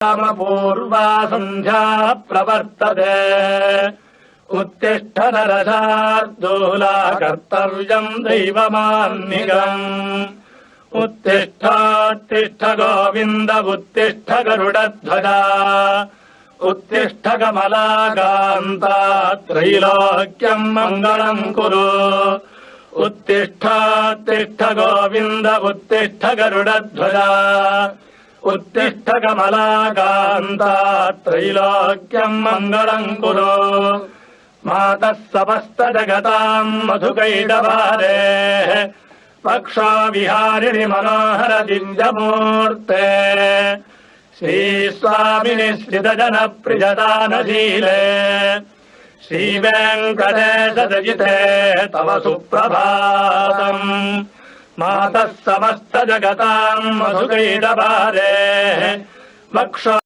पूर्वा सन्ध्या प्रवर्तते उत्तिष्ठ नरशार्दूला कर्तव्यम् दैवमान्निकम् उत्तिष्ठोत्तिष्ठ गोविन्द उत्तिष्ठ गरुडध्वजा उत्तिष्ठ कमलाकान्ता त्रैलोक्यम् मङ्गलम् कुरु उत्तिष्ठोत्तिष्ठ गोविन्द उत्तिष्ठ गरुडध्वजा उत्तिष्ठ कमलाकान्ता त्रैलोक्यम् मङ्गलम् कुरु मातः समस्त जगताम् मधुकैटभारेः पक्षो विहारिणि मनोहर दिव्यमूर्ते श्रीस्वामिनि श्रितजनप्रियदानशीले श्रीवेङ्कटेशदयिते तव सुप्रभातम् मातः समस्त जगताम् मधुकैटभारेः पक्षो